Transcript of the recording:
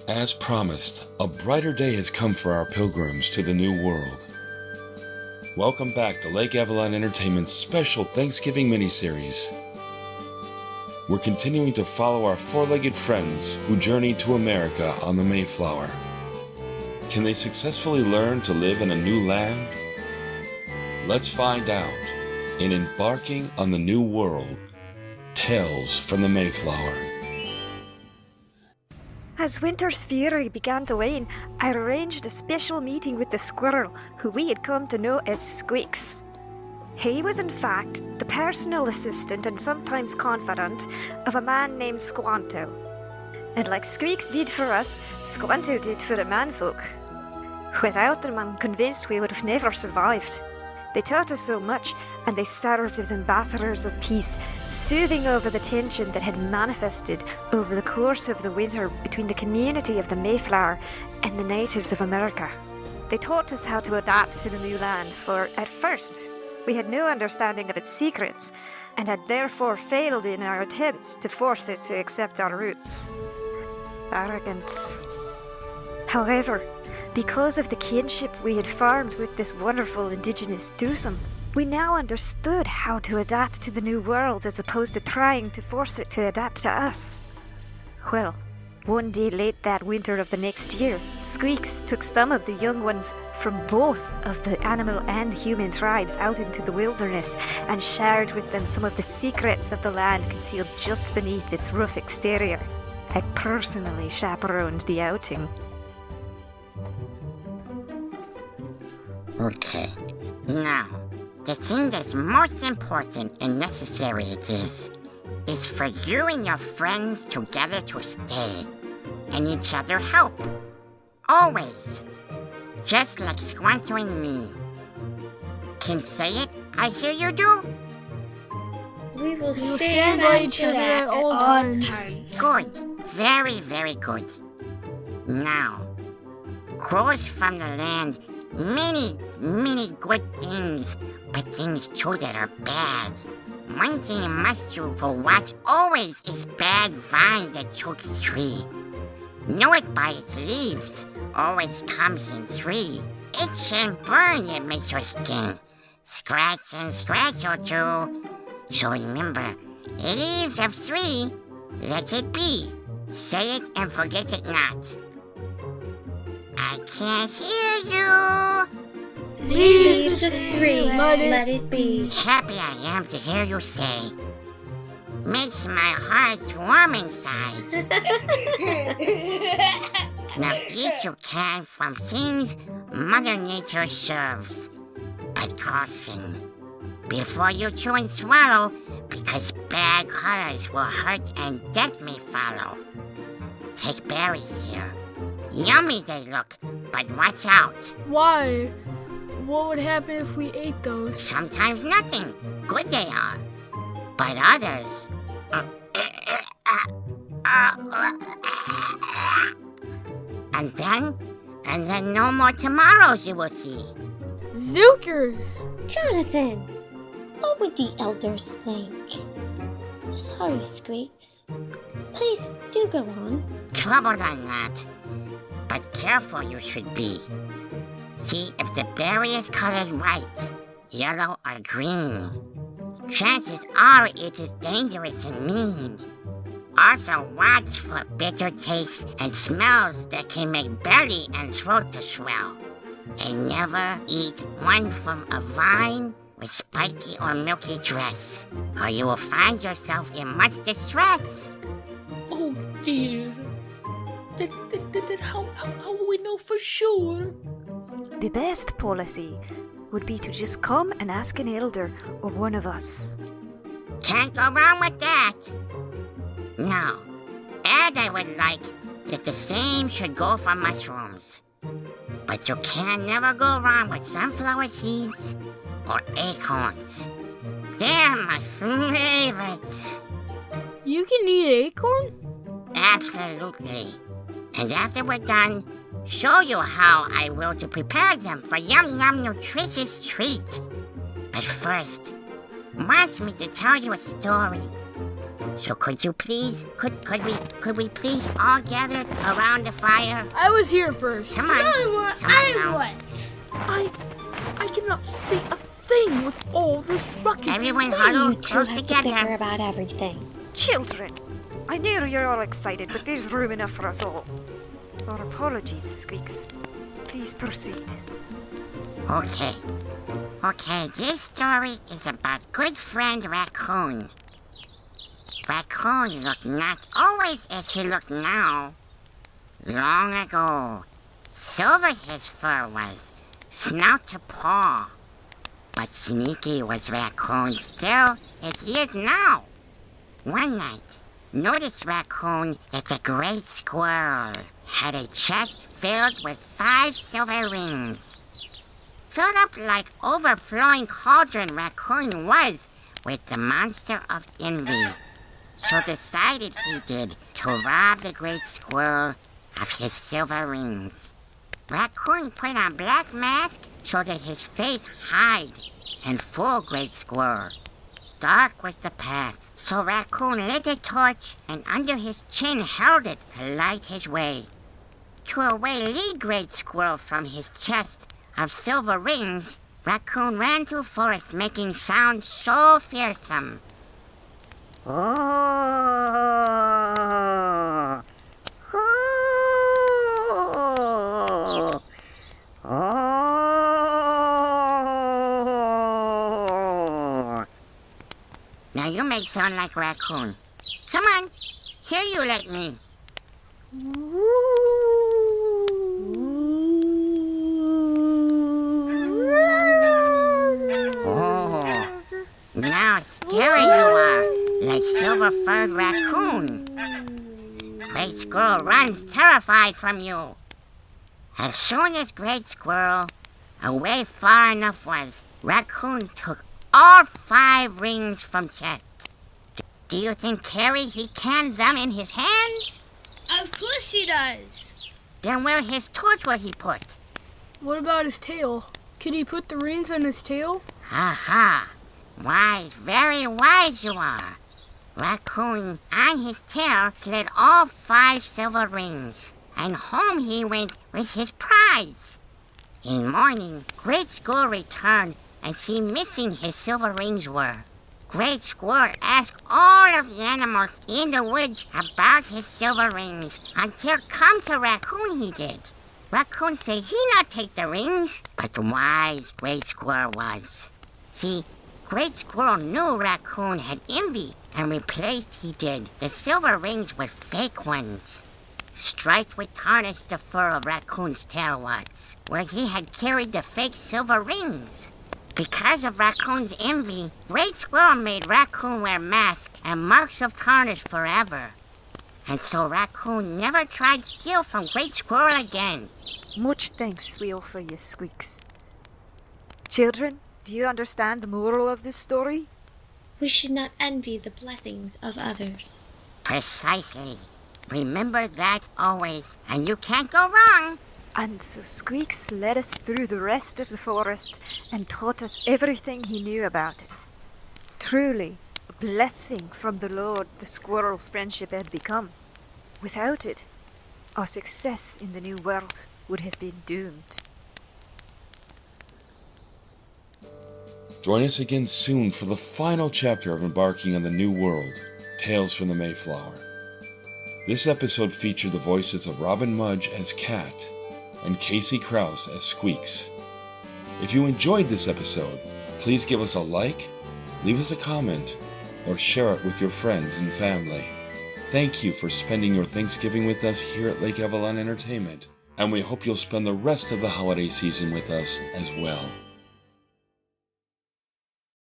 As promised, a brighter day has come for our pilgrims to the New World. Welcome back to Lake Avalon Entertainment's special Thanksgiving miniseries. We're continuing to follow our four-legged friends who journeyed to America on the Mayflower. Can they successfully learn to live in a new land? Let's find out in Embarking on the New World, Tales from the Mayflower. As winter's fury began to wane, I arranged a special meeting with the squirrel, who we had come to know as Squeaks. He was in fact the personal assistant and sometimes confidant of a man named Squanto. And like Squeaks did for us, Squanto did for the manfolk. Without them, I'm convinced we would have never survived. They taught us so much, and they served as ambassadors of peace, soothing over the tension that had manifested over the course of the winter between the community of the Mayflower and the natives of America. They taught us how to adapt to the new land, for at first we had no understanding of its secrets, and had therefore failed in our attempts to force it to accept our roots. Arrogance. However, because of the kinship we had formed with this wonderful indigenous twosome, we now understood how to adapt to the new world as opposed to trying to force it to adapt to us. Well, one day late that winter of the next year, Squeaks took some of the young ones from both of the animal and human tribes out into the wilderness and shared with them some of the secrets of the land concealed just beneath its rough exterior. I personally chaperoned the outing. Okay, now, the thing that's most important and necessary is for you and your friends together to stay, and each other help. Always. Just like Squanto and me. Can say it? I hear you do? We will stand by each other at all times. Good. Very, very good. Now, crows from the land, many good things, but things too that are bad. One thing you must do for what always is bad vine that chokes tree. Know it by its leaves, always comes in three. Itch and burn, it makes your skin. Scratch and scratch or two. So remember, leaves of three, let it be. Say it and forget it not. I can't hear you. Leaves of three, let it be. Happy I am to hear you say. Makes my heart warm inside. Now eat you can from things Mother Nature serves. But caution, before you chew and swallow, because bad colors will hurt and death may follow. Take berries here. Yummy they look, but watch out. Why? What would happen if we ate those? Sometimes nothing. Good they are. But others... And then no more tomorrows you will see. Zookers! Jonathan, what would the elders think? Sorry, Squeaks. Please do go on. Troubled or not, but careful you should be. See if the berry is colored white, yellow, or green. Chances are it is dangerous and mean. Also watch for bitter tastes and smells that can make belly and throat to swell. And never eat one from a vine with spiky or milky dress, or you will find yourself in much distress. Oh dear. Then how will we know for sure? The best policy would be to just come and ask an elder or one of us. Can't go wrong with that. No, and I would like that the same should go for mushrooms. But you can never go wrong with sunflower seeds or acorns. They're my favorites. You can eat acorn? Absolutely. And after we're done, show you how I will to prepare them for yum nutritious treat. But first, wants me to tell you a story. So could you please, could we please all gather around the fire? I was here first. Come on. I cannot see a thing with all this ruckus. Everyone Why do huddle you two close have to bicker together. about everything? Children, I know you're all excited, but there's room enough for us all. Our apologies, Squeaks. Please proceed. Okay, this story is about good friend Raccoon. Raccoon looked not always as he looked now. Long ago, silver his fur was, snout to paw. But sneaky was Raccoon still as he is now. One night, noticed Raccoon that the great squirrel had a chest filled with 5 silver rings. Filled up like overflowing cauldron Raccoon was with the monster of envy. So decided he did to rob the great squirrel of his silver rings. Raccoon put on black mask so that his face hide and fool great squirrel. Dark was the path, so Raccoon lit a torch and under his chin held it to light his way. To away lead great squirrel from his chest of silver rings, Raccoon ran through forest making sounds so fearsome. Oh, oh, oh. Now you make sound like Raccoon. Come on, here you let me. Oh, now scary you are, like silver-furred Raccoon. Great Squirrel runs terrified from you. As soon as Great Squirrel away far enough was, Raccoon took all 5 rings from chest. Do you think Terry he can them in his hands? Of course he does. Then where his torch will he put? What about his tail? Could he put the rings on his tail? Ha! Wise, very wise you are. Raccoon on his tail slid all 5 silver rings, and home he went with his prize. In morning, Great Squirrel returned and see missing his silver rings were. Great Squirrel asked all of the animals in the woods about his silver rings until come to Raccoon he did. Raccoon say he not take the rings, but wise Great Squirrel was. See, Great Squirrel knew Raccoon had envy and replaced he did the silver rings with fake ones. Striped with tarnish the fur of Raccoon's tail was, where he had carried the fake silver rings. Because of Raccoon's envy, Great Squirrel made Raccoon wear masks and marks of tarnish forever. And so Raccoon never tried steal from Great Squirrel again. Much thanks we offer you, Squeaks. Children, do you understand the moral of this story? We should not envy the blessings of others. Precisely. Remember that always, and you can't go wrong. And so Squeaks led us through the rest of the forest and taught us everything he knew about it. Truly, a blessing from the Lord the squirrel's friendship had become. Without it, our success in the new world would have been doomed. Join us again soon for the final chapter of Embarking on the New World, Tales from the Mayflower. This episode featured the voices of Robin Mudge as Cat and Kacee Krause as Squeaks. If you enjoyed this episode, please give us a like, leave us a comment, or share it with your friends and family. Thank you for spending your Thanksgiving with us here at Lake Avalon Entertainment, and we hope you'll spend the rest of the holiday season with us as well.